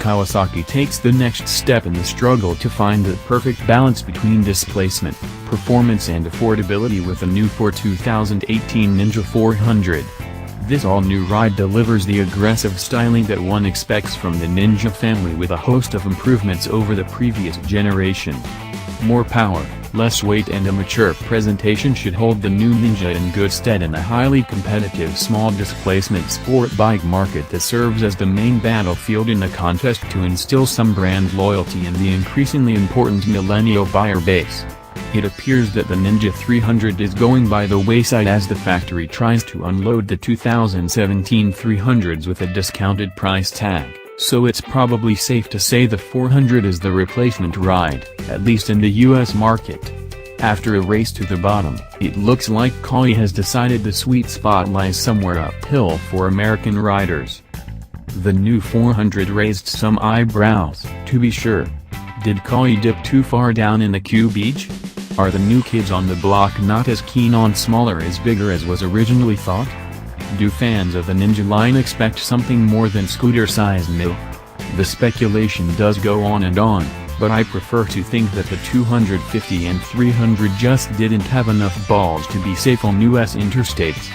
Kawasaki takes the next step in the struggle to find the perfect balance between displacement, performance and affordability with the new 2018 Ninja 400. This all-new ride delivers the aggressive styling that one expects from the Ninja family with a host of improvements over the previous generation. More power, less weight and a mature presentation should hold the new Ninja in good stead in a highly competitive small-displacement sport bike market that serves as the main battlefield in the contest to instill some brand loyalty in the increasingly important millennial buyer base. It appears that the Ninja 300 is going by the wayside as the factory tries to unload the 2017 300s with a discounted price tag. So it's probably safe to say the 400 is the replacement ride, at least in the US market. After a race to the bottom, it looks like Kawi has decided the sweet spot lies somewhere uphill for American riders. The new 400 raised some eyebrows, to be sure. Did Kawi dip too far down in the cubeage? Are the new kids on the block not as keen on smaller is bigger as was originally thought? Do fans of the Ninja line expect something more than scooter-sized new? The speculation does go on, but I prefer to think that the 250 and 300 just didn't have enough balls to be safe on US interstates.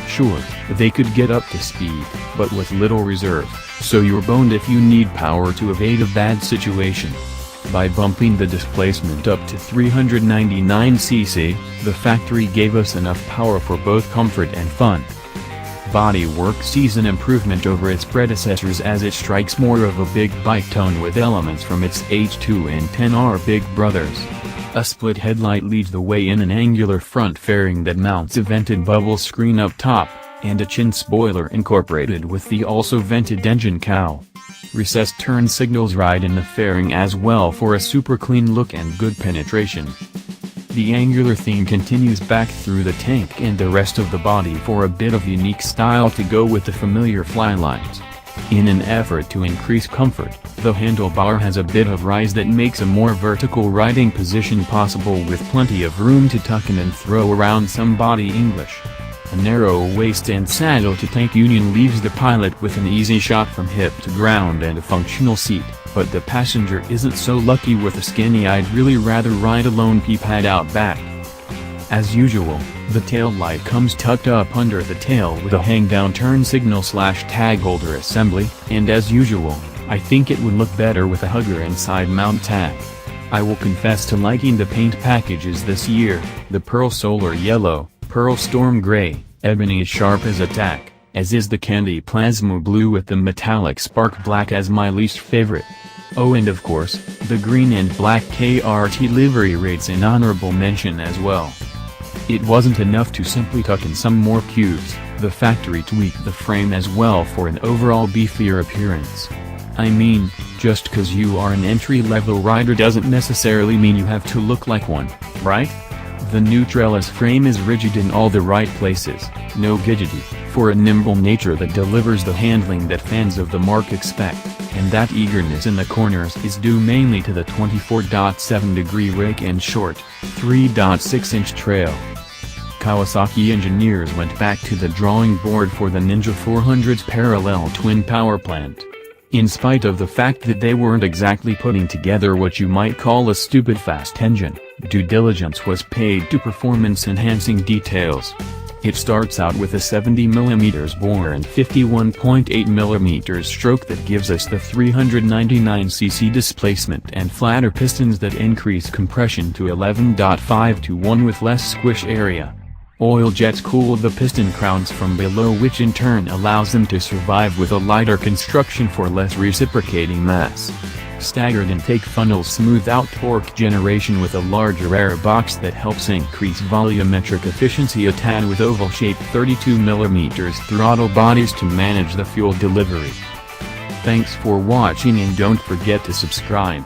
Sure, they could get up to speed, but with little reserve, so you're boned if you need power to evade a bad situation. By bumping the displacement up to 399cc, the factory gave us enough power for both comfort and fun. Bodywork sees an improvement over its predecessors as it strikes more of a big bike tone with elements from its H2 and 10R big brothers. A split headlight leads the way in an angular front fairing that mounts a vented bubble screen up top, and a chin spoiler incorporated with the also vented engine cowl. Recessed turn signals ride in the fairing as well for a super clean look and good penetration. The angular theme continues back through the tank and the rest of the body for a bit of unique style to go with the familiar fly lines. In an effort to increase comfort, the handlebar has a bit of rise that makes a more vertical riding position possible with plenty of room to tuck in and throw around some body English. A narrow waist and saddle-to-tank union leaves the pilot with an easy shot from hip to ground and a functional seat, but the passenger isn't so lucky with a skinny I'd really rather ride alone pad out back. As usual, the tail light comes tucked up under the tail with a hang-down turn signal/tag holder assembly, and as usual, I think it would look better with a hugger and side mount tag. I will confess to liking the paint packages this year, the Pearl Solar Yellow, Pearl Storm Gray, Ebony as sharp as a tack, as is the Candy Plasma Blue with the metallic Spark Black as my least favorite. Oh, and of course, the green and black KRT livery rates an honorable mention as well. It wasn't enough to simply tuck in some more cubes, the factory tweaked the frame as well for an overall beefier appearance. I mean, just cause you are an entry-level rider doesn't necessarily mean you have to look like one, right? The new trellis frame is rigid in all the right places, no rigidity, for a nimble nature that delivers the handling that fans of the marque expect, and that eagerness in the corners is due mainly to the 24.7-degree rake and short, 3.6-inch trail. Kawasaki engineers went back to the drawing board for the Ninja 400's parallel twin power plant. In spite of the fact that they weren't exactly putting together what you might call a stupid fast engine, due diligence was paid to performance-enhancing details. It starts out with a 70mm bore and 51.8mm stroke that gives us the 399cc displacement and flatter pistons that increase compression to 11.5:1 with less squish area. Oil jets cool the piston crowns from below, which in turn allows them to survive with a lighter construction for less reciprocating mass. Staggered intake funnels smooth out torque generation with a larger air box that helps increase volumetric efficiency a tad with oval-shaped 32mm throttle bodies to manage the fuel delivery. Thanks for watching and don't forget to subscribe.